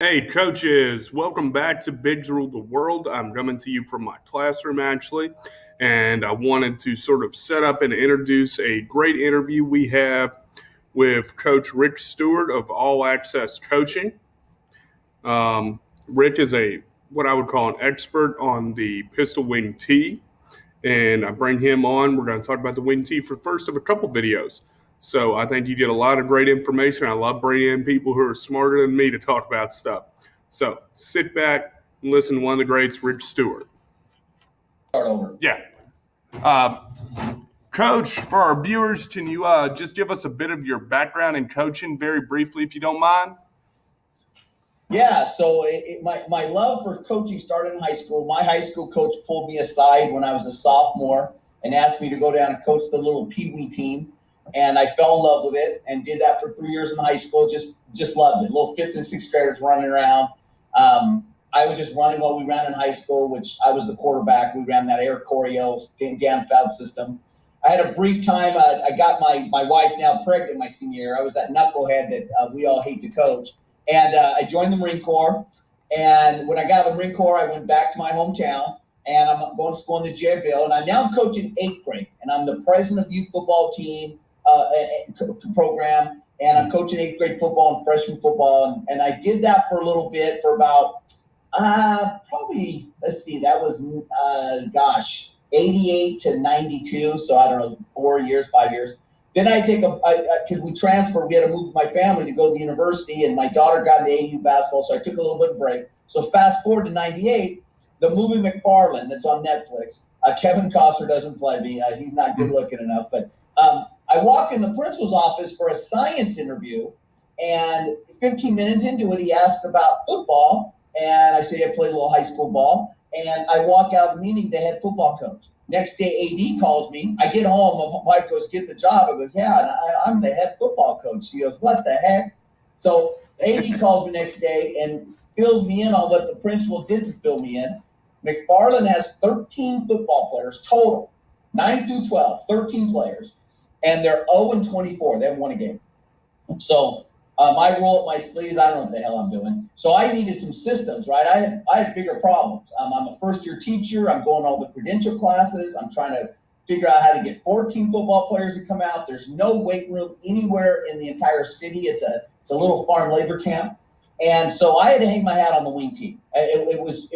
Hey, coaches, welcome back to Bigs Rule the World. I'm coming to you from my classroom, actually, and I wanted to sort of set up and introduce a great interview we have with Coach Rick Stewart of All Access Coaching. Rick is what I would call an expert on the pistol wing tee, and I bring him on. We're going to talk about the wing tee for the first of a couple videos. So I think you get a lot of great information. I love bringing in people who are smarter than me to talk about stuff. So sit back and listen to one of the greats, Rich Stewart. Start over. Yeah. Coach, for our viewers, can you just give us a bit of your background in coaching very briefly, if you don't mind? Yeah, so my love for coaching started in high school. My high school coach pulled me aside when I was a sophomore and asked me to go down and coach the little pee-wee team. And I fell in love with it and did that for 3 years in high school. Just loved it. Little fifth and sixth graders running around. I was just running what we ran in high school, which I was the quarterback. We ran that air choreo, Dan Fouts system. I had a brief time. I got my wife now pregnant my senior year. I was that knucklehead that we all hate to coach. And I joined the Marine Corps. And when I got out of the Marine Corps, I went back to my hometown. And I'm going to school in the JBL. And I'm now coaching eighth grade. And I'm the president of the youth football team program. And I'm coaching eighth grade football and freshman football. And I did that for a little bit, for about probably, let's see, that was, 88 to 92. So I don't know, 4 years, 5 years. Then I take because we transferred, we had to move my family to go to the university, and my daughter got into AU basketball, so I took a little bit of break. So fast forward to 98, the movie McFarland that's on Netflix. Kevin Costner doesn't play me. He's not good looking enough. But I walk in the principal's office for a science interview, and 15 minutes into it, he asked about football, and I say I played a little high school ball. And I walk out of the meeting, the head football coach. Next day, AD calls me. I get home. My wife goes, "Get the job." I go, "Yeah, and I'm the head football coach." She goes, "What the heck?" So AD calls me next day and fills me in on what the principal didn't fill me in. McFarland has 13 football players total, 9 through 12, 13 players, and they're 0-24. They haven't won a game. So I roll up my sleeves. I don't know what the hell I'm doing. So I needed some systems, right? I had bigger problems. I'm a first-year teacher. I'm going all the credential classes. I'm trying to figure out how to get 14 football players to come out. There's no weight room anywhere in the entire city. It's a little farm labor camp. And so I had to hang my hat on the wing team. It was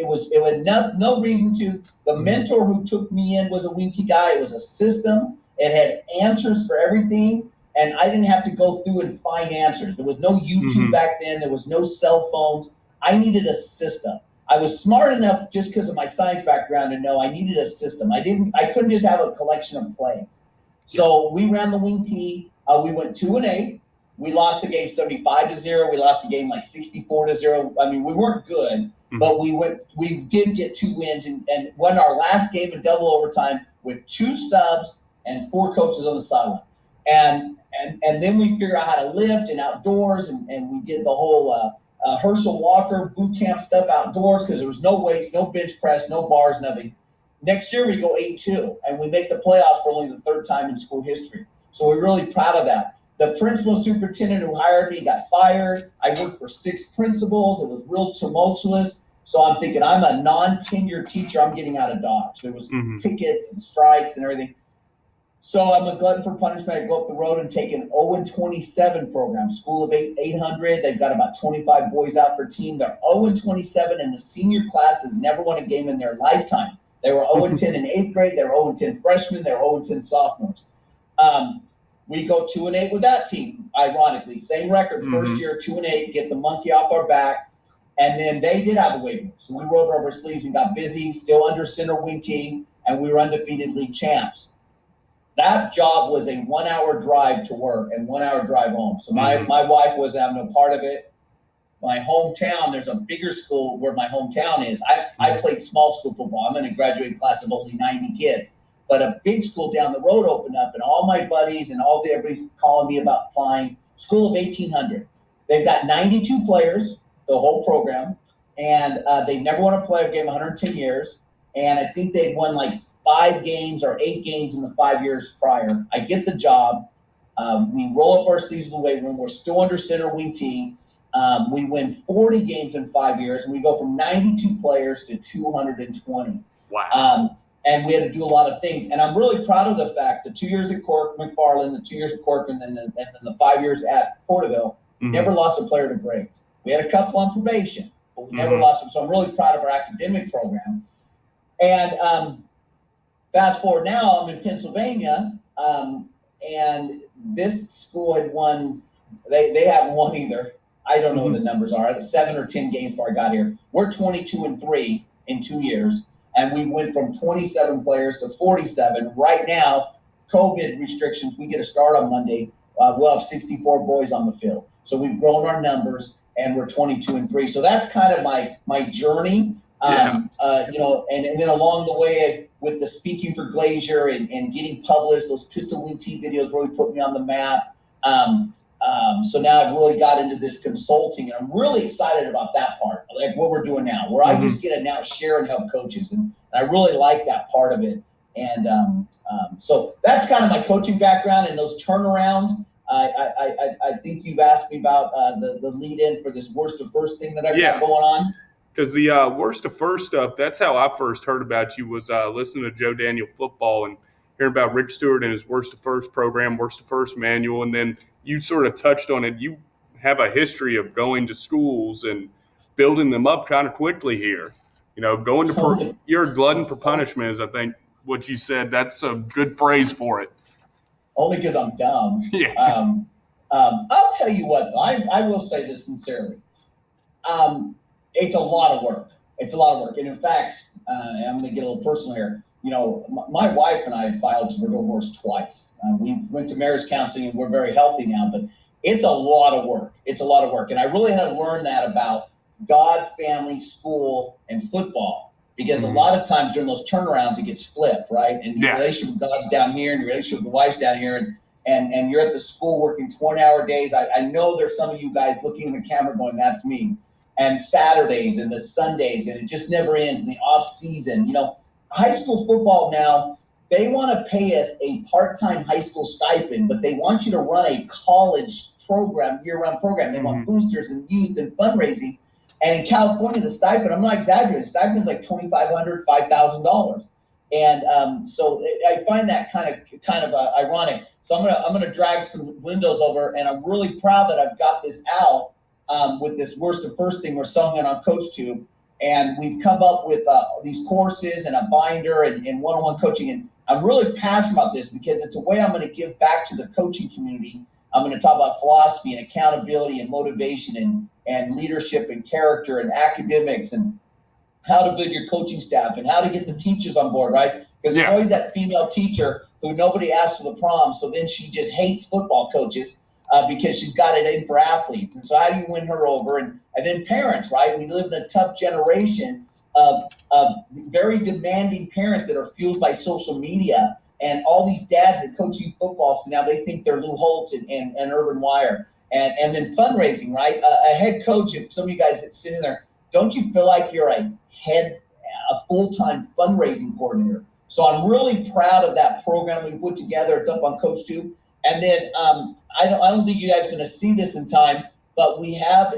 no reason to. The mentor who took me in was a wing tee guy. It was a system. It had answers for everything. And I didn't have to go through and find answers. There was no YouTube back then. There was no cell phones. I needed a system. I was smart enough just because of my science background to know I needed a system. I couldn't just have a collection of plays. So we ran the wing tee. We went 2-8. We lost the game 75-0. We lost the game like 64-0. I mean, we weren't good, but we did get 2 wins and won our last game in double overtime with 2 subs and 4 coaches on the sideline. And then we figured out how to lift and outdoors, and we did the whole Herschel Walker boot camp stuff outdoors because there was no weights, no bench press, no bars, nothing. Next year we go 8-2, and we make the playoffs for only the 3rd time in school history. So we're really proud of that. The principal superintendent who hired me got fired. I worked for 6 principals. It was real tumultuous. So I'm thinking, I'm a non-tenured teacher. I'm getting out of Dodge. There was pickets and strikes and everything. So I'm a glutton for punishment. I go up the road and take an 0-27 program, school of 800. They've got about 25 boys out per team. They're 0-27, and the senior class has never won a game in their lifetime. They were 0-10 in 8th grade. They were 0-10 freshmen. They were 0-10 sophomores. We go 2-8 with that team, ironically. Same record, first year, 2-8, get the monkey off our back. And then they did have a weight room. So we rolled up our sleeves and got busy, still under center wing team, and we were undefeated league champs. That job was a 1-hour drive to work and 1-hour drive home. So my wife wasn't having no part of it. My hometown, there's a bigger school where my hometown is. I played small school football. I'm in a graduating class of only 90 kids. But a big school down the road opened up, and all my buddies and everybody's calling me about applying. School of 1,800. They've got 92 players, the whole program, and they've never won a playoff game in 110 years. And I think they've won like 5 games or 8 games in the 5 years prior. I get the job. We roll up our sleeves in the weight room. We're still under center wing team. We win 40 games in 5 years, and we go from 92 players to 220. Wow. And we had to do a lot of things. And I'm really proud of the fact the 2 years at McFarland, the 2 years at Corcoran, and then the 5 years at Porterville, we never lost a player to grades. We had a couple on probation, but we never lost them. So I'm really proud of our academic program. And fast forward now, I'm in Pennsylvania, and this school had won. They haven't won either. I don't know what the numbers are. 7 or 10 games before I got here. We're 22-3 in 2 years, and we went from 27 players to 47. Right now, COVID restrictions, we get a start on Monday. We'll have 64 boys on the field. So we've grown our numbers, and we're 22-3. So that's kind of my journey. And then along the way with the speaking for Glazier and getting published, those Pistol Wing T videos really put me on the map. So now I've really got into this consulting, and I'm really excited about that part, like what we're doing now, where I just get to now share and help coaches, and I really like that part of it. And so that's kind of my coaching background and those turnarounds. I think you've asked me about the lead-in for this worst to first thing that I've got going on. Because the worst to first stuff, that's how I first heard about you, was listening to Joe Daniel Football and hearing about Rick Stewart and his worst to first program, worst to first manual. And then you sort of touched on it. You have a history of going to schools and building them up kind of quickly here. You know, you're a glutton for punishment is, I think, what you said. That's a good phrase for it. Only because I'm dumb. Yeah. I'll tell you what, I will say this sincerely. It's a lot of work. It's a lot of work. And in fact, I'm going to get a little personal here. You know, my wife and I filed for divorce twice. We went to marriage counseling, and we're very healthy now, but it's a lot of work. It's a lot of work. And I really had to learn that about God, family, school, and football, because a lot of times during those turnarounds, it gets flipped, right? And your relationship with God's down here, and your relationship with the wife's down here, and you're at the school working 20-hour days. I know there's some of you guys looking in the camera going, that's me. And Saturdays and the Sundays, and it just never ends in the off season. You know, high school football now, they want to pay us a part-time high school stipend, but they want you to run a college program, year-round program. They want boosters and youth and fundraising. And in California, the stipend, I'm not exaggerating, the stipend's like $2,500, $5,000. And so I find that kind of ironic. So I'm gonna drag some windows over, and I'm really proud that I've got this out. With this worst to first thing, we're selling it on CoachTube, and we've come up with these courses and a binder and one-on-one coaching. And I'm really passionate about this because it's a way I'm going to give back to the coaching community. I'm going to talk about philosophy and accountability and motivation and leadership and character and academics and how to build your coaching staff and how to get the teachers on board, right? Because there's always that female teacher who nobody asks for the prom, so then she just hates football coaches. Because she's got it in for athletes. And so how do you win her over? And then parents, right? We live in a tough generation of very demanding parents that are fueled by social media and all these dads that coach you football. So now they think they're Lou Holtz and Urban Meyer. And then fundraising, right? A head coach, if some of you guys that sit in there, don't you feel like you're a full-time fundraising coordinator? So I'm really proud of that program we put together. It's up on CoachTube. And then I don't think you guys are going to see this in time, but we have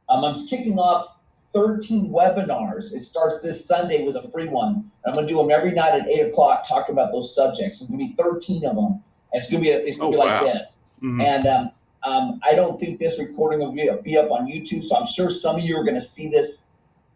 I'm kicking off 13 webinars. It starts this Sunday with a free one. I'm going to do them every night at 8 o'clock, talking about those subjects. There's going to be 13 of them. And it's going to be like this. And I don't think this recording will be up on YouTube, so I'm sure some of you are going to see this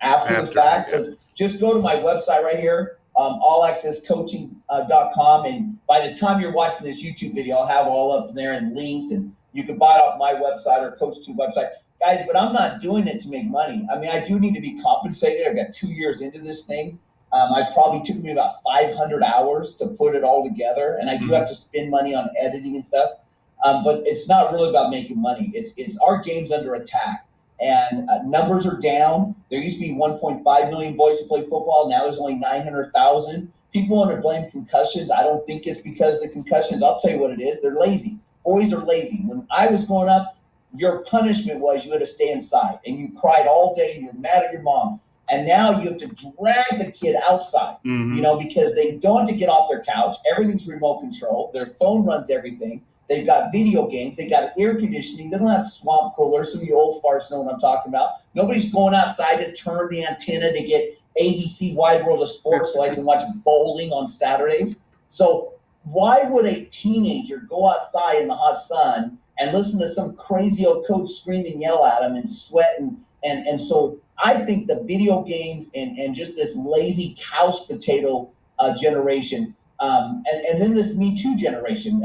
after the fact. So just go to my website right here. allaccesscoaching.com, and by the time you're watching this YouTube video, I'll have all up there and links, and you can buy it off my website or CoachTube website, guys. But I'm not doing it to make money. I mean, I do need to be compensated. I've got 2 years into this thing. I probably took me about 500 hours to put it all together, and I do have to spend money on editing and stuff. But it's not really about making money. It's our game's under attack. And numbers are down. There used to be 1.5 million boys who play football. Now there's only 900,000. People want to blame concussions. I don't think it's because of the concussions. I'll tell you what it is. They're lazy. Boys are lazy. When I was growing up, your punishment was you had to stay inside. And you cried all day. And you're mad at your mom. And now you have to drag the kid outside, you know, because they don't have to get off their couch. Everything's remote control. Their phone runs everything. They've got video games. They got air conditioning. They don't have swamp coolers. Some of you old farts know what I'm talking about. Nobody's going outside to turn the antenna to get ABC Wide World of Sports so I can watch bowling on Saturdays. So why would a teenager go outside in the hot sun and listen to some crazy old coach scream and yell at him and sweat and so I think the video games and just this lazy couch potato generation, and then this Me Too generation,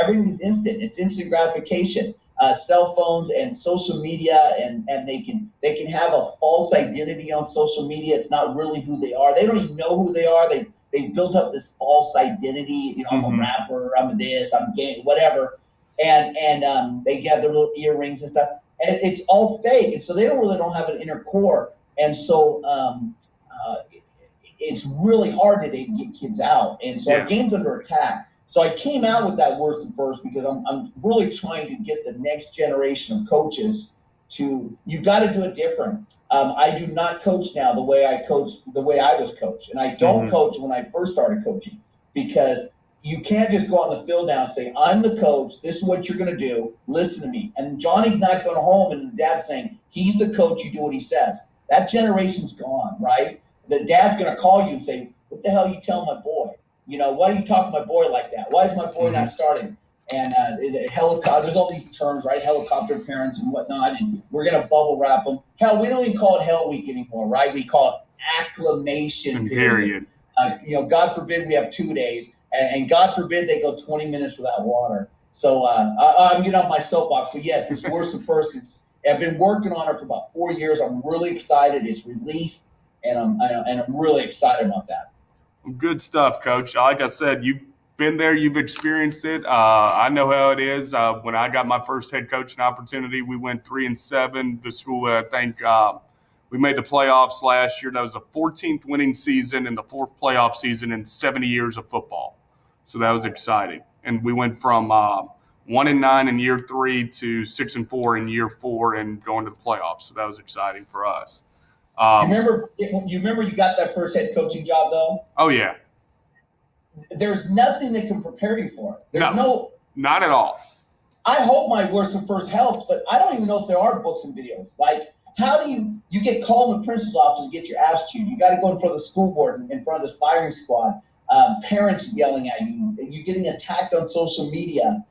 everything's instant. It's instant gratification. Cell phones and social media, and they can have a false identity on social media. It's not really who they are. They don't even know who they are. They built up this false identity. You know, I'm a rapper. I'm this. I'm gay. Whatever. And they have their little earrings and stuff, and it's all fake. And so they don't have an inner core. And so it's really hard today to get kids out. And so our game's under attack. So I came out with that worst and first because I'm really trying to get the next generation of coaches to, you've got to do it different. I do not coach now the way I was coached. And I don't coach when I first started coaching, because you can't just go on the field now and say, I'm the coach, this is what you're going to do, listen to me. And Johnny's not going home and the dad's saying, he's the coach, you do what he says. That generation's gone, right? The dad's going to call you and say, what the hell are you telling my boy? You know, why are you talking to my boy like that? Why is my boy not starting? And the helicopter, there's all these terms, right? Helicopter parents and whatnot, and we're going to bubble wrap them. Hell, we don't even call it Hell Week anymore, right? We call it acclimation period. God forbid we have 2 days, and God forbid they go 20 minutes without water. So I'm getting off my soapbox, but yes, this worst and first, I've been working on it for about 4 years. I'm really excited. It's released, and I'm really excited about that. Good stuff, Coach. Like I said, you've been there, you've experienced it. I know how it is. When I got my first head coaching opportunity, we went 3-7. The school, I think, we made the playoffs last year. That was the 14th winning season and the 4th playoff season in 70 years of football. So that was exciting. And we went from 1-9 in year 3 to 6-4 in year 4 and going to the playoffs. So that was exciting for us. You remember you got that first head coaching job, though? Oh, yeah. There's nothing that can prepare you for it. There's no, not at all. I hope my worst and first helps, but I don't even know if there are books and videos. Like, how do you get called in the principal's office and get your ass chewed? You got to go in front of the school board, in front of this firing squad, parents yelling at you, you're getting attacked on social media.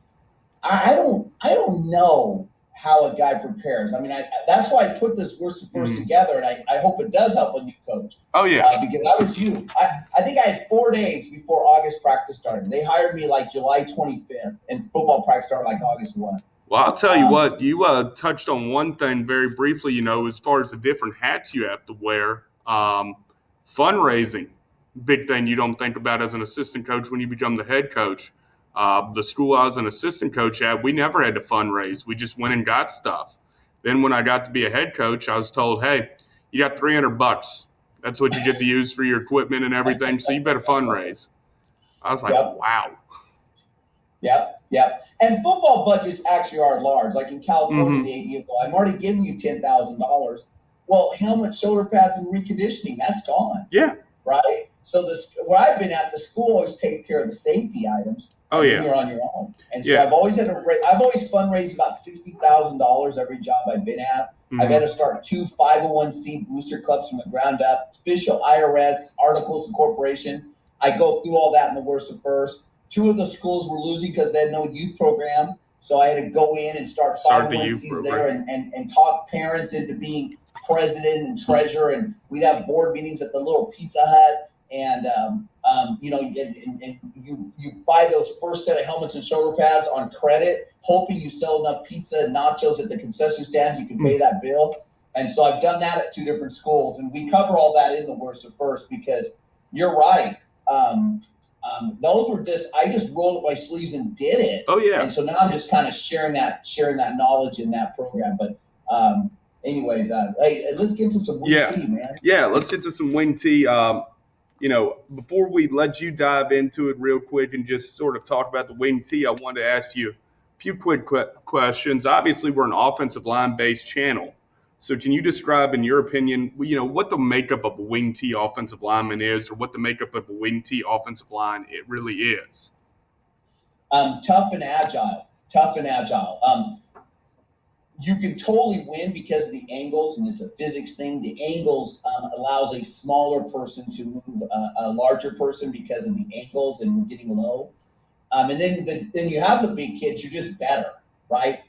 I don't know how a guy prepares. I mean, that's why I put this worst and first together, and I hope it does help a new coach. Oh, yeah. Because I was you. I think I had 4 days before August practice started. They hired me like July 25th, and football practice started like August 1. Well, I'll tell you what, you touched on one thing very briefly, as far as the different hats you have to wear. Fundraising, big thing you don't think about as an assistant coach when you become the head coach. The school I was an assistant coach at, we never had to fundraise. We just went and got stuff. Then when I got to be a head coach, I was told, hey, you got $300. That's what you get to use for your equipment and everything, so you better fundraise. I was like, wow. Yep. And football budgets actually are large. Like in California, I'm already giving you $10,000. Well, helmet, shoulder pads, and reconditioning, that's gone. Yeah. Right? So where I've been at, the school always takes care of the safety items. Oh, yeah. You're on your own. And so I've always fundraised about $60,000 every job I've been at. I've had to start 2 501c booster clubs from the ground up, official IRS articles of corporation. I go through all that in the worst and first. 2 of the schools were losing because they had no youth program. So I had to go in and start 501c's there and talk parents into being president and treasurer. And we'd have board meetings at the little Pizza Hut. And you buy those first set of helmets and shoulder pads on credit, hoping you sell enough pizza and nachos at the concession stand you can pay that bill. And so I've done that at 2 different schools, and we cover all that in the worst at first, because you're right. Those were I just rolled up my sleeves and did it. Oh, yeah. And so now I'm just kind of sharing that knowledge in that program. But anyways, hey, let's get into some wing tea, man. Yeah, let's get to some wing tea. Before we let you dive into it real quick and just sort of talk about the wing tee, I wanted to ask you a few quick questions. Obviously, we're an offensive line-based channel. So can you describe, in your opinion, what the makeup of a wing tee offensive lineman is, or what the makeup of a wing tee offensive line it really is? Tough and agile. Tough and agile. You can totally win because of the angles, and it's a physics thing. The angles allows a smaller person to move a larger person because of the angles and getting low. And then you have the big kids. You're just better, right?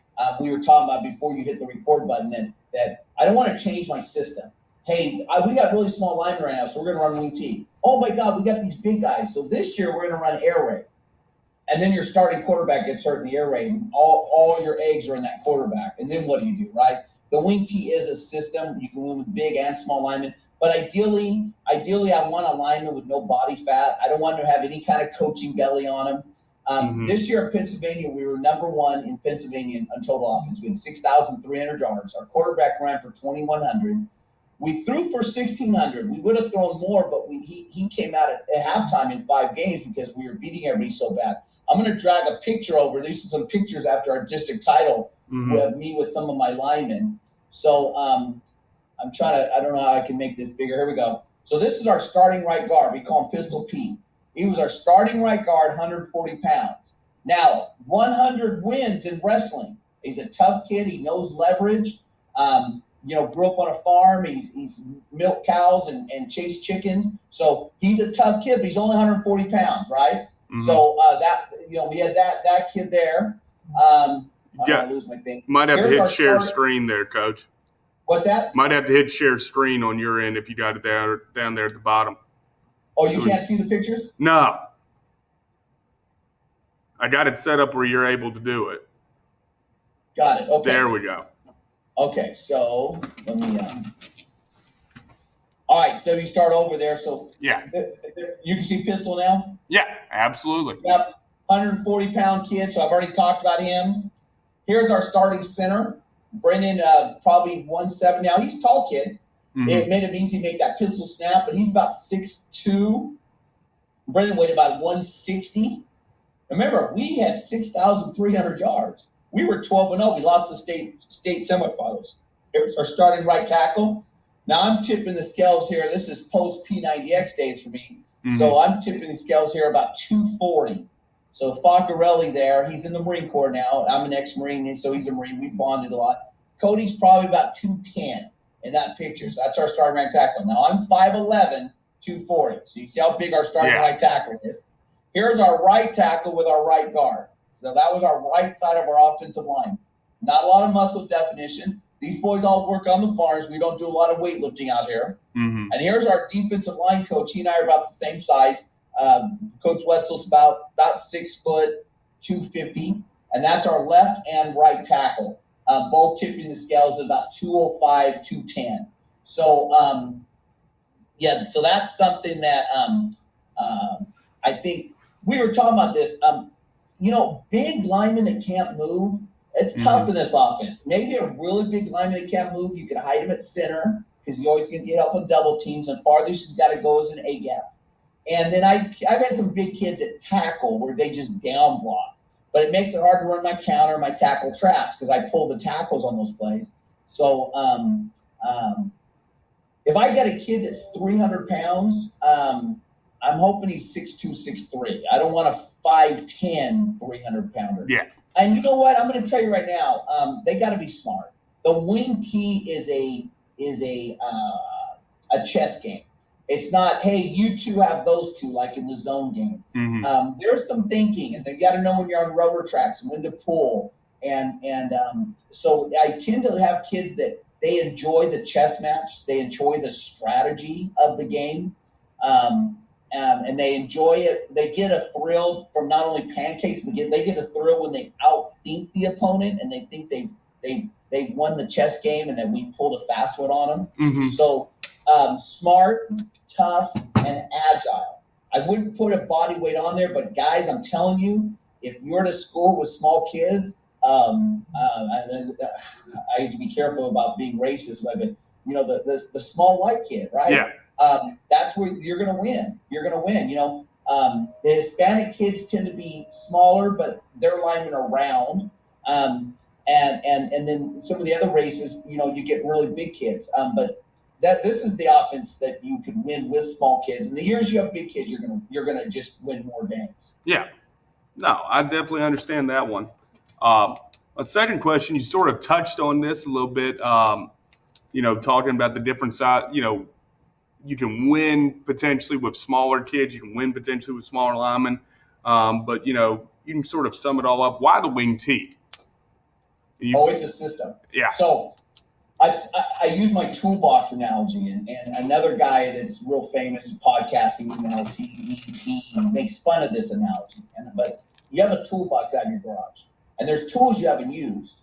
We were talking about before you hit the record button that I don't want to change my system. Hey, we got really small linemen right now, so we're going to run wing T. Oh my God, we got these big guys. So this year we're going to run air raid. And then your starting quarterback gets hurt in the air raid, and all your eggs are in that quarterback. And then what do you do, right? The wing T is a system. You can win with big and small linemen. But ideally, I want a lineman with no body fat. I don't want to have any kind of coaching belly on him. This year in Pennsylvania, we were number one in Pennsylvania in total offense. We had 6,300 yards. Our quarterback ran for 2,100. We threw for 1,600. We would have thrown more, but he came out at halftime in 5 games because we were beating everybody so bad. I'm going to drag a picture over. These are some pictures after our district title with me with some of my linemen. So I'm trying to, I don't know how I can make this bigger. Here we go. So this is our starting right guard. We call him Pistol Pete. He was our starting right guard, 140 pounds. Now, 100 wins in wrestling. He's a tough kid. He knows leverage. Grew up on a farm. He's milked cows and chased chickens. So he's a tough kid, but he's only 140 pounds, right? So we had that kid there. Yeah, lose my thing. Might have to hit share screen there, Coach. What's that? Might have to hit share screen on your end if you got it down there at the bottom. Oh, you can't see the pictures? No. I got it set up where you're able to do it. Got it. Okay. There we go. Okay, so let me. All right, so you start over there. So yeah, you can see Pistol now. Yeah, absolutely. Yep, 140-pound kid. So I've already talked about him. Here's our starting center, Brendan. Probably 170. Now he's a tall kid. It made him easy to make that pistol snap, but he's about 6'2". Brendan weighed about 160. Remember, we had 6,300 yards. We were 12-0. We lost the state semifinals. Here's our starting right tackle. Now I'm tipping the scales here. This is post P90X days for me. So I'm tipping the scales here about 240. So Faccarelli there, he's in the Marine Corps now. I'm an ex-Marine, so he's a Marine. We bonded a lot. Cody's probably about 210 in that picture. So that's our starting right tackle. Now I'm 5'11", 240. So you see how big our starting right tackle is. Here's our right tackle with our right guard. So that was our right side of our offensive line. Not a lot of muscle definition. These boys all work on the farms. We don't do a lot of weightlifting out here. And here's our defensive line coach. He and I are about the same size. Coach Wetzel's about 6 foot, 250. And that's our left and right tackle. Both tipping the scales at about 205, 210. So, so that's something that I think we were talking about this. Big linemen that can't move, it's tough in this offense. Maybe a really big lineman that can't move, you could hide him at center because he's always going to get help on double teams, and farthest he's got to go as an A-gap. And then I've had some big kids at tackle where they just down block. But it makes it hard to run my counter, my tackle traps, because I pull the tackles on those plays. So if I get a kid that's 300 pounds, I'm hoping he's 6'2", 6'3". I don't want a 5'10", 300-pounder. Yeah. And you know what? I'm going to tell you right now, they got to be smart. The wing T is a chess game. It's not, hey, you two have those two like in the zone game. There's some thinking, and you got to know when you're on rubber tracks and when to pull. So I tend to have kids that they enjoy the chess match. They enjoy the strategy of the game. And they enjoy it. They get a thrill from not only pancakes, but they get a thrill when they outthink the opponent and they think they've won the chess game and that we pulled a fast one on them. So smart, tough, and agile. I wouldn't put a body weight on there, but guys, I'm telling you, if you're at a school with small kids, I have to be careful about being racist, but the small white kid, right? Yeah. That's where you're going to win. You're going to win. The Hispanic kids tend to be smaller, but their linemen are round. And then some of the other races, you get really big kids. But this is the offense that you can win with small kids. In the years you have big kids, you're gonna just win more games. Yeah. No, I definitely understand that one. Um, a second question, you sort of touched on this a little bit. Talking about the different side. You can win potentially with smaller kids. You can win potentially with smaller linemen. But you can sort of sum it all up. Why the wing T? It's a system. Yeah. So I use my toolbox analogy, and another guy that's real famous podcasting emails, he makes fun of this analogy. But you have a toolbox out in your garage, and there's tools you haven't used.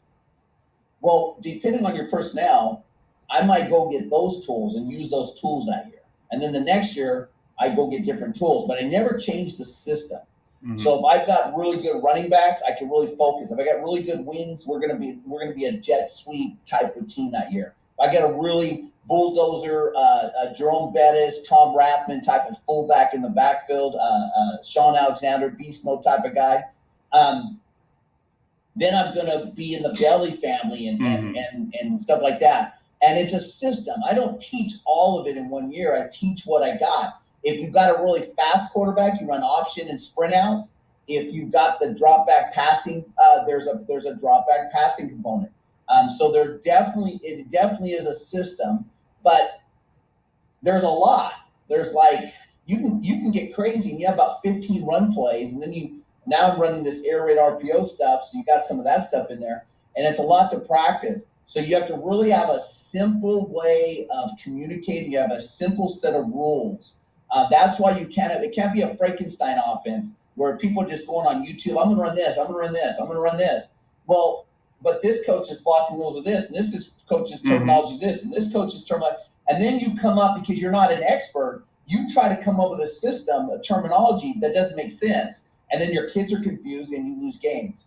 Well, depending on your personnel, I might go get those tools and use those tools that year. And then the next year, I go get different tools, but I never change the system. Mm-hmm. So if I've got really good running backs, I can really focus. If I got really good wings, we're gonna be a jet sweep type of team that year. If I got a really bulldozer, Jerome Bettis, Tom Rathman type of fullback in the backfield, Sean Alexander, beast mode type of guy. Then I'm going to be in the belly family and stuff like that. And it's a system. I don't teach all of it in 1 year. I teach what I got. If you've got a really fast quarterback, you run option and sprint outs. If you've got the drop back passing, there's a drop back passing component. So it definitely is a system, but there's a lot. There's like you can get crazy and you have about 15 run plays, and then now I'm running this air raid RPO stuff, so you got some of that stuff in there, and it's a lot to practice. So you have to really have a simple way of communicating. You have a simple set of rules. That's why it can't be a Frankenstein offense where people are just going on YouTube. I'm going to run this. I'm going to run this. I'm going to run this. Well, but this coach is blocking rules of this, and this coach's terminology is this, and this coach's terminology. And then you come up, because you're not an expert, you try to come up with a system, a terminology that doesn't make sense. And then your kids are confused and you lose games.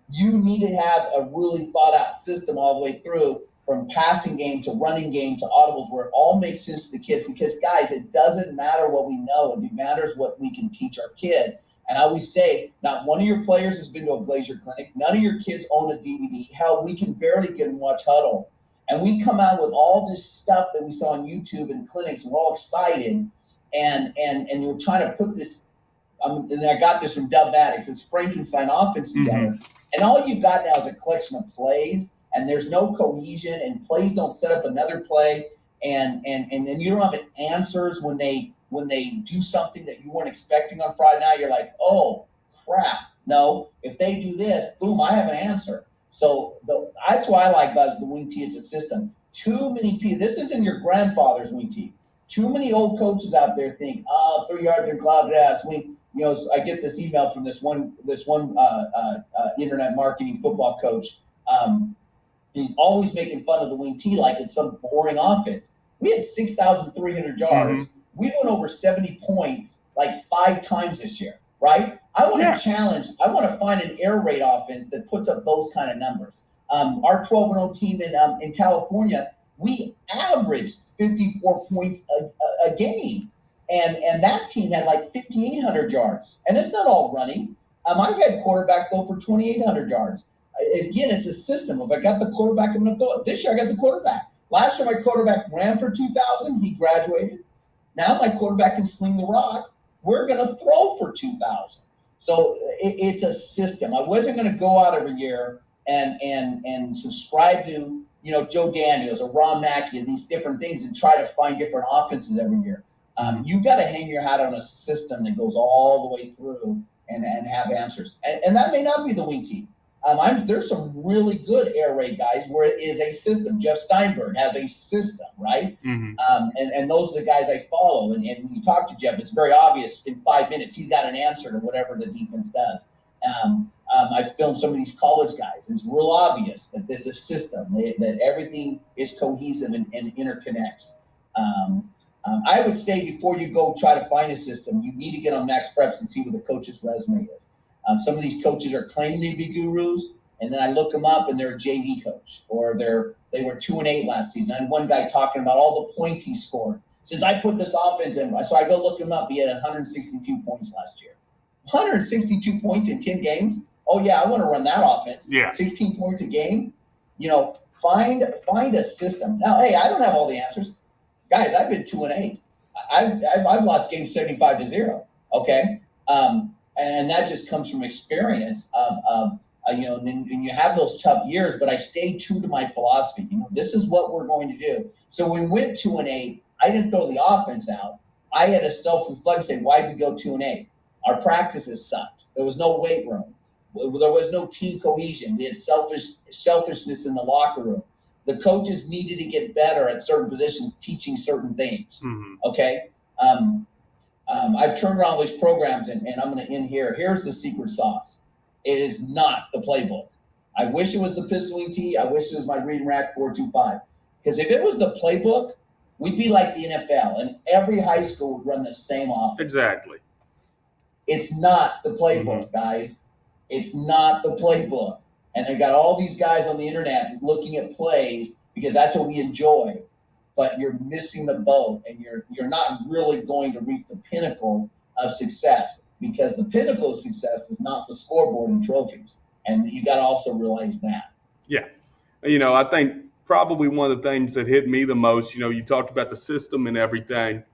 You need to have a really thought out system all the way through, from passing game to running game to audibles, where it all makes sense to the kids. Because, guys, it doesn't matter what we know. It matters what we can teach our kid. And I always say, not one of your players has been to a Glazier clinic. None of your kids own a DVD. Hell, we can barely get them watch Huddle. And we come out with all this stuff that we saw on YouTube and clinics, and we're all excited. And you're trying to put this, and I got this from Dub Maddox, it's Frankenstein offense together. And all you've got now is a collection of plays, and there's no cohesion, and plays don't set up another play. And then you don't have answers when they do something that you weren't expecting on Friday night. You're like, oh, crap. No, if they do this, boom, I have an answer. So that's why I like Buzz the wing tee. It's a system. Too many people. This isn't your grandfather's wing tee. Too many old coaches out there think, 3 yards in cloud grass. I get this email from this one internet marketing football coach. He's always making fun of the wing tee like it's some boring offense. We had 6,300 yards. We went over 70 points like 5 times this year, right? I want to challenge. I want to find an air raid offense that puts up those kind of numbers. Our 12-0 team in California, we averaged 54 points a game, and that team had like 5,800 yards. And it's not all running. I've had quarterback go for 2,800 yards. Again, it's a system. If I got the quarterback, I'm going to throw it. This year, I got the quarterback. Last year, my quarterback ran for 2,000. He graduated. Now my quarterback can sling the rock. We're going to throw for 2,000. So it's a system. I wasn't going to go out every year and subscribe to Joe Daniels or Ron Mackey and these different things and try to find different offenses every year. You've got to hang your hat on a system that goes all the way through and have answers. And that may not be the wing tee. There's some really good air raid guys where it is a system. Jeff Steinberg has a system, right? And those are the guys I follow. And when you talk to Jeff, it's very obvious in 5 minutes he's got an answer to whatever the defense does. I've filmed some of these college guys. And it's real obvious that there's a system, that everything is cohesive and interconnects. I would say before you go try to find a system, you need to get on Max Preps and see what the coach's resume is. Some of these coaches are claiming to be gurus, and then I look them up, and they're a JV coach, or they were 2-8 last season. I had one guy talking about all the points he scored since I put this offense in. So I go look him up. He had 162 points last year. 162 points in 10 games. Oh yeah, I want to run that offense. Yeah, 16 points a game. Find a system. Now, hey, I don't have all the answers, guys. I've been 2-8. I've lost games 75-0. Okay. and that just comes from experience and then and you have those tough years, but I stayed true to my philosophy. This is what we're going to do. So when we went 2-8, I didn't throw the offense out. I had to self-reflect and say, why did we go 2-8? Our practices sucked. There was no weight room. There was no team cohesion. We had selfishness in the locker room. The coaches needed to get better at certain positions, teaching certain things. Mm-hmm. Okay. I've turned around these programs, and I'm going to end here. Here's the secret sauce. It is not the playbook. I wish it was the pistol wing tee. I wish it was my reading rack 425. Because if it was the playbook, we'd be like the NFL, and every high school would run the same offense. Exactly. It's not the playbook, guys. It's not the playbook. And they got all these guys on the internet looking at plays because that's what we enjoy. But you're missing the boat, and you're not really going to reach the pinnacle of success, because the pinnacle of success is not the scoreboard and trophies. And you got to also realize that. Yeah. I think probably one of the things that hit me the most, you talked about the system and everything,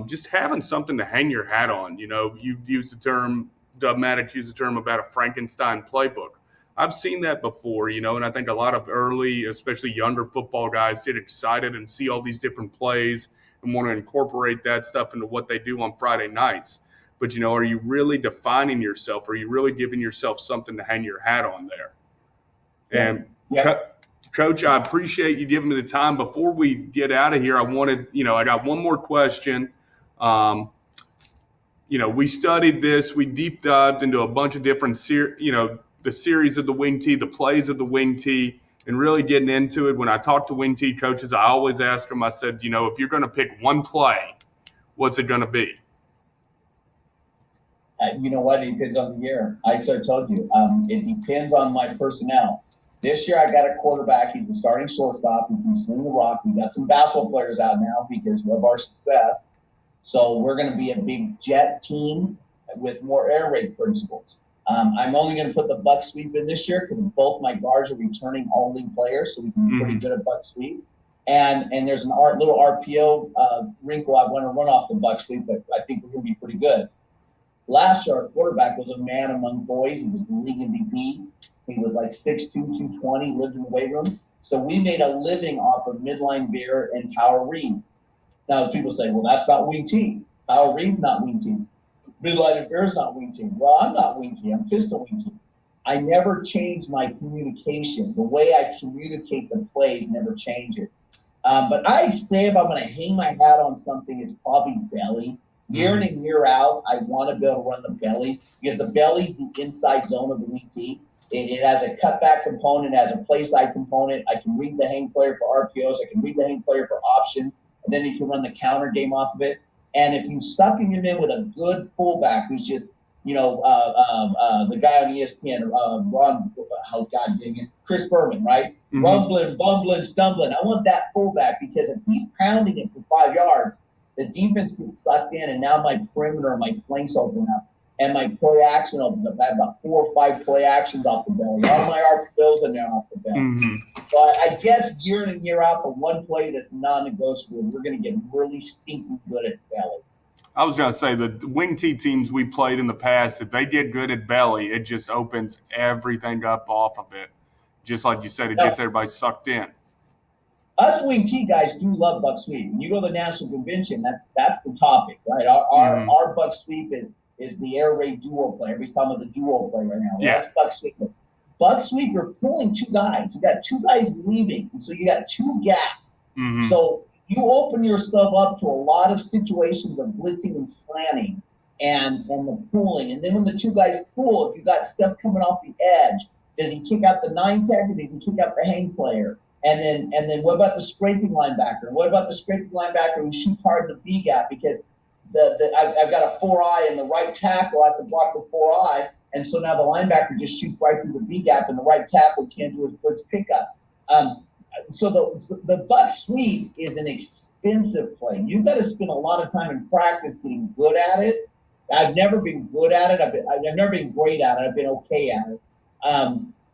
just having something to hang your hat on. You use the term, Dub Maddox used the term about a Frankenstein playbook. I've seen that before, and I think a lot of early, especially younger football guys get excited and see all these different plays and want to incorporate that stuff into what they do on Friday nights. But, are you really defining yourself? Are you really giving yourself something to hang your hat on there? And Coach, I appreciate you giving me the time. Before we get out of here, I got one more question. We studied this. We deep dived into a bunch of different, the series of the wing tee, the plays of the wing tee, and really getting into it. When I talk to wing tee coaches, I always ask them, I said, if you're going to pick one play, what's it going to be? You know what? It depends on the year. I told you. It depends on my personnel. This year, I got a quarterback. He's the starting shortstop. He can sling the rock. We got some basketball players out now because of our success. So we're going to be a big jet team with more air raid principles. I'm only going to put the buck sweep in this year because both my guards are returning all league players, so we can be pretty good at buck sweep. And there's little RPO wrinkle I want to run off the buck sweep, but I think we're going to be pretty good. Last year, our quarterback was a man among boys. He was the league MVP. He was like 6'2", 220, lived in the weight room. So we made a living off of midline beer and power read. Now, people say, well, that's not wing tee. Power read's not wing tee. Midline beer is not wing tee. Well, I'm not wing tee. I'm pistol wing tee. I never changed my communication. The way I communicate the plays never changes. But I'd say if I'm going to hang my hat on something, it's probably belly. Year in and year out, I want to be able to run the belly because the belly's the inside zone of the wing tee. It has a cutback component, it has a play side component. I can read the hang player for RPOs. I can read the hang player for option, and then you can run the counter game off of it. And if you suck him in with a good fullback who's just, the guy on ESPN, God dang it, Chris Berman, right? Mm-hmm. Rumbling, bumbling, stumbling. I want that fullback because if he's pounding it for 5 yards, the defense gets sucked in, and now my perimeter, my flanks open up, and my play action opens up. I have about 4 or 5 play actions off the belly. All my RPOs in there off the belly. Mm-hmm. So I guess year in and year out, for one play that's non-negotiable, we're going to get really stinking good at belly. I was going to say, the wing tee teams we played in the past, if they get good at belly, it just opens everything up off of it. Just like you said, it gets everybody sucked in. Us wing tee guys do love buck sweep. When you go to the national convention, that's the topic, right? Our buck sweep is the air raid duo play. Everybody's talking about the duo play right now. Yeah. That's buck sweep. Buck sweep, you're pulling 2 guys. You got 2 guys leaving, and so you got 2 gaps. Mm-hmm. So you open yourself up to a lot of situations of blitzing and slanting and the pulling. And then when the 2 guys pull, if you got stuff coming off the edge, does he kick out the 9 tech or does he kick out the hang player? And then what about the scraping linebacker? What about the scraping linebacker who shoots hard in the B gap? Because I've got a 4-eye in the right tackle. That's a block with 4-eye. And so now the linebacker just shoots right through the B gap, and the right tackle can't do his blitz pickup. So the buck sweep is an expensive play. You've got to spend a lot of time in practice getting good at it. I've never been good at it. I've never been great at it. I've been okay at it.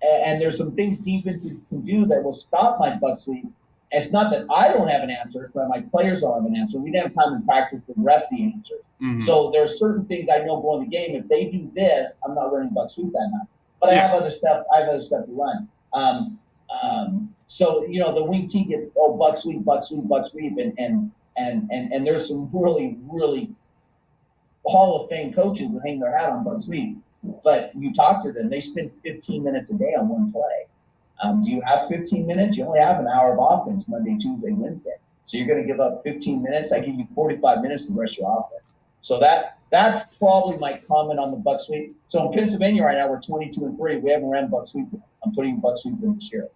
And there's some things defenses can do that will stop my buck sweep. It's not that I don't have an answer, it's that my players don't have an answer. We didn't have time in practice to rep the answers. Mm-hmm. So there's certain things I know going the game. If they do this, I'm not running buck sweep that night. But Yeah. I have other stuff to run. So the wing T gets buck sweep, and there's some really, really Hall of Fame coaches that hang their hat on buck sweep. But you talk to them, they spend 15 minutes a day on one play. Do you have 15 minutes? You only have an hour of offense Monday, Tuesday, Wednesday. So you're going to give up 15 minutes. I give you 45 minutes to rush your offense. So that's probably my comment on the buck sweep. So in Pennsylvania right now, we're 22-3. We haven't ran buck sweep. I'm putting buck sweep in this year.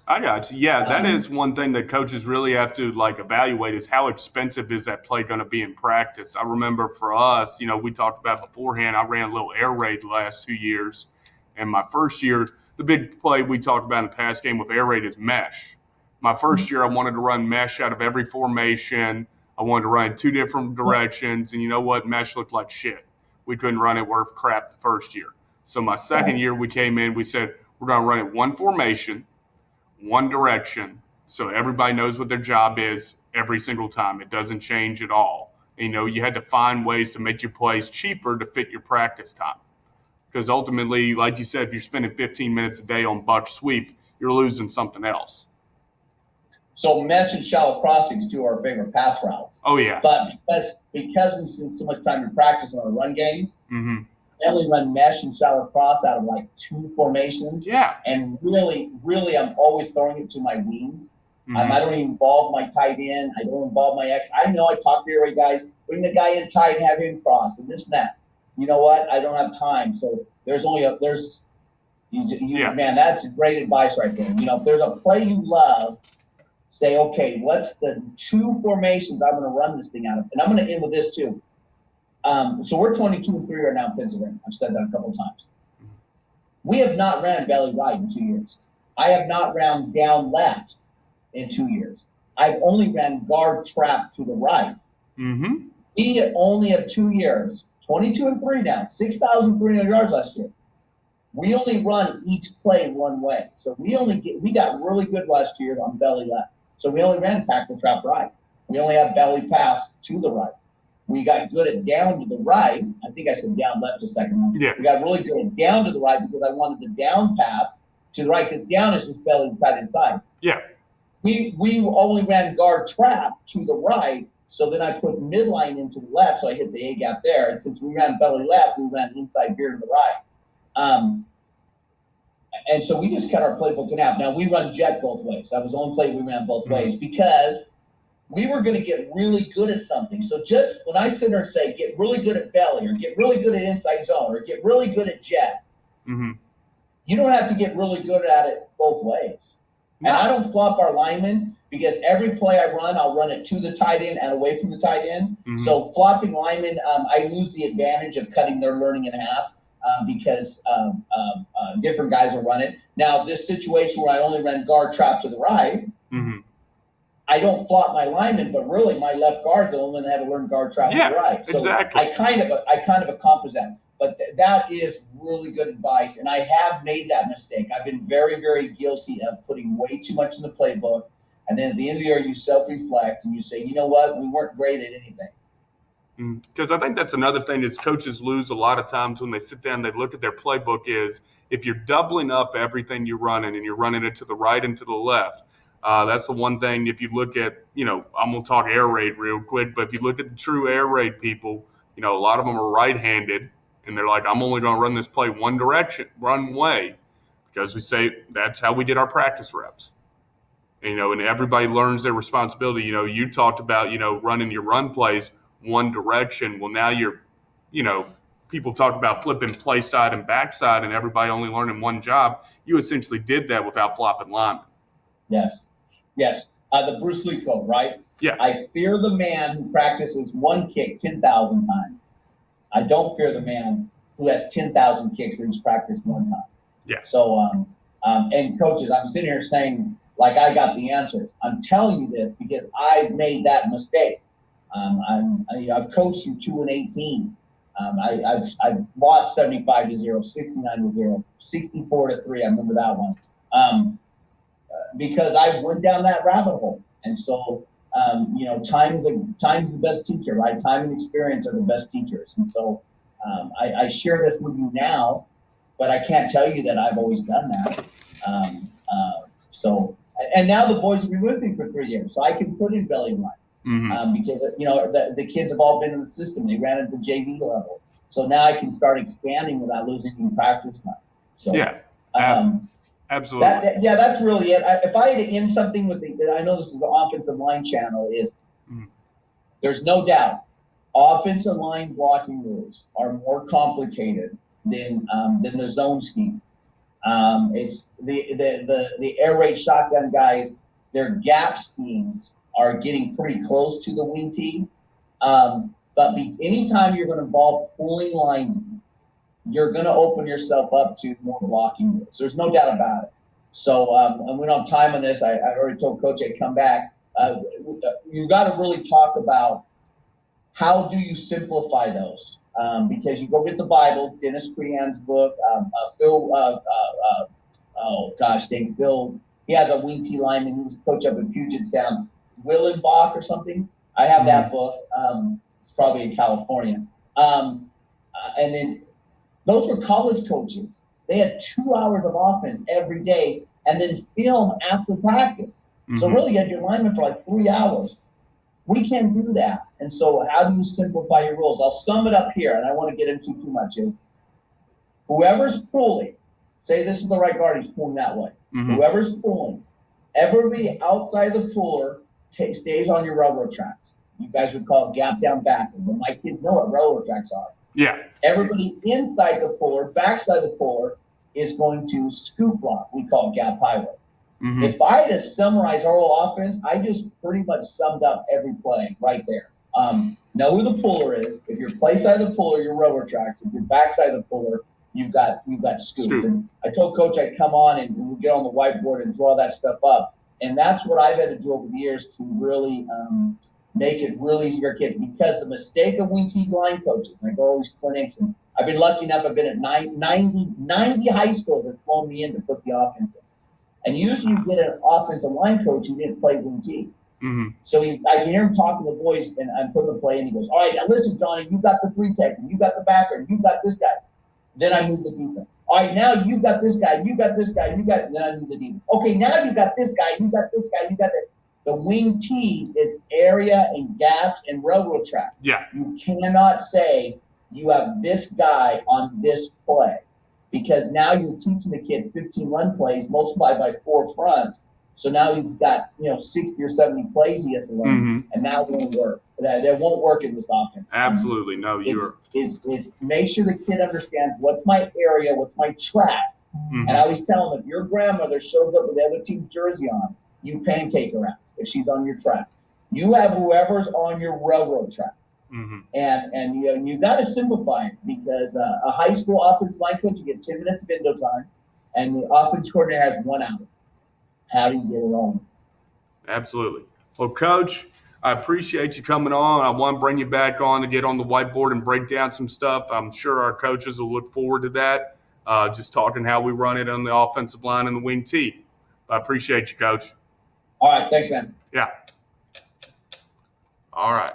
I got you. Yeah, that is one thing that coaches really have to evaluate is how expensive is that play going to be in practice. I remember for us, we talked about beforehand, I ran a little air raid the last 2 years. And my first year, the big play we talked about in the past game with air raid is mesh. My first year, I wanted to run mesh out of every formation. I wanted to run in 2 different directions. And you know what? Mesh looked like shit. We couldn't run it worth crap the first year. So my second year, we came in, we said, we're going to run it one formation, one direction, so everybody knows what their job is every single time. It doesn't change at all. You had to find ways to make your plays cheaper to fit your practice time. Because ultimately, like you said, if you're spending 15 minutes a day on buck sweep, you're losing something else. So mesh and shallow crossings too are our favorite pass routes. Oh yeah. But because we spend so much time in practice on a run game, mm-hmm. I only run mesh and shallow cross out of like 2 formations. Yeah. And really, really, I'm always throwing it to my wings. Mm-hmm. I don't even involve my tight end. I don't involve my X. I know I talk to your guys, bring the guy in tight and have him cross and this and that. You know what? I don't have time. So man, that's great advice right there. If there's a play you love, say, okay, what's the 2 formations I'm going to run this thing out of? And I'm going to end with this too. So we're 22-3 right now in Pennsylvania. I've said that a couple of times. We have not ran belly right in 2 years. I have not ran down left in 2 years. I've only ran guard trap to the right. Mm-hmm. We only have 2 years, 22-3 now, 6,300 yards last year. We only run each play one way. So we got really good last year on belly left. So we only ran tackle trap right. We only have belly pass to the right. We got good at down to the right. I think I said down left a second. Yeah. We got really good at down to the right because I wanted the down pass to the right because down is just belly tight inside. Yeah. We only ran guard trap to the right. So then I put midline into the left. So I hit the A gap there. And since we ran belly left, we ran inside here to the right. And so we just cut our playbook in half. Now we run jet both ways. That was the only play we ran both ways because we were going to get really good at something. So just when I sit there and say, get really good at belly or get really good at inside zone or get really good at jet, mm-hmm. you don't have to get really good at it both ways. No. And I don't flop our linemen because every play I run, I'll run it to the tight end and away from the tight end. Mm-hmm. So flopping linemen, I lose the advantage of cutting their learning in half. Because different guys will run it. Now, this situation where I only ran guard trap to the right, mm-hmm. I don't flop my lineman, but really my left guard's the only one that had to learn guard trap to the right. So exactly. I kind of accomplish that. But that is really good advice, and I have made that mistake. I've been very, very guilty of putting way too much in the playbook, and then at the end of the year, you self-reflect and you say, you know what, we weren't great at anything. Because I think that's another thing is coaches lose a lot of times when they sit down, they look at their playbook is if you're doubling up everything you're running and you're running it to the right and to the left, that's the one thing if you look at, I'm going to talk air raid real quick, but if you look at the true air raid people, a lot of them are right-handed and they're like, I'm only going to run this play one way because we say that's how we did our practice reps. And everybody learns their responsibility. You talked about, running your run plays one direction. Well, now people talk about flipping play side and backside and everybody only learning one job. You essentially did that without flopping linemen. Yes. The Bruce Lee quote, right? Yeah. I fear the man who practices one kick 10,000 times. I don't fear the man who has 10,000 kicks that he's practiced one time. Yeah. So, and coaches, I'm sitting here saying, like, I got the answers. I'm telling you this because I've made that mistake. I've coached through 2 and 18s. I've lost 75-0, 69-0, 64-3. I remember that one. because I went down that rabbit hole. And so, time's the best teacher, right? Time and experience are the best teachers. And so, I share this with you now, but I can't tell you that I've always done that. And now the boys have been with me for 3 years, so I can put in belly run. Because the kids have all been in the system. They ran at the JV level, so now I can start expanding without losing any practice time. So absolutely. That's really it. If I had to end something with I know this is the offensive line channel, there's no doubt offensive line blocking rules are more complicated than the zone scheme. It's the air raid shotgun guys. Their gap schemes are getting pretty close to the wing tee. But anytime you're going to involve pulling linemen, you're going to open yourself up to more blocking rules. There's no doubt about it. So, and we don't have time on this. I already told Coach I'd come back. You got to really talk about how do you simplify those? Because you go get the Bible, Dennis Crean's book, Phil, Phil, he has a wing tee lineman. He was coach up in Puget Sound, Willenbach or something. I have that book. It's probably in California. And then those were college coaches. They had 2 hours of offense every day and then film after practice. So really you had your lineman for like 3 hours. We can't do that. And so how do you simplify your rules? I'll sum it up here, and I want to get into too much. Whoever's pulling, say this is the right guard, he's pulling that way. Whoever's pulling, everybody outside the puller stays on your railroad tracks. You guys would call it gap down back. But my kids know what railroad tracks are. Yeah. Everybody inside the puller, backside the puller, is going to scoop block. We call it gap highway. If I had to summarize our whole offense, I just pretty much summed up every play right there. Know who the puller is. If you're play side of the puller, you're railroad tracks. If you're backside of the puller, you've got scoop. And I told Coach I'd come on and we'd get on the whiteboard and draw that stuff up. And that's what I've had to do over the years to really make it really easy for kids. Because the mistake of wing tee line coaches, and I go to all these clinics, and I've been lucky enough, I've been at 90 high schools that flown me in to put the offense in. And usually you get an offensive line coach who didn't play wing tee. So I can hear him talking to the boys, and I'm putting the play, and he goes, all right, now listen, Johnny, you got the three tech, and you got the backer, and you got this guy. Then I move the defense. All right, now you got this guy, you got this guy, and then I move the defense. Okay, now you got this guy, you got this guy, you got that. The wing tee is area and gaps and railroad tracks. Yeah. You cannot say you have this guy on this play. Because now you're teaching the kid 15 run plays multiplied by 4 fronts. So now he's got 60 or 70 plays he has to learn, and that won't work. That won't work in this offense. Absolutely, no. Is make sure the kid understands what's my area, what's my tracks, and I always tell him if your grandmother shows up with the other team's jersey on, you pancake her ass if she's on your tracks. You have whoever's on your railroad tracks. And you got to simplify it because a high school offensive line coach, you get 10 minutes of window time, and the offense coordinator has 1 hour. How do you get it on? Absolutely. Well, Coach, I appreciate you coming on. I want to bring you back on to get on the whiteboard and break down some stuff. I'm sure our coaches will look forward to that, just talking how we run it on the offensive line and the wing tee. I appreciate you, Coach. All right. Thanks, man. Yeah. All right.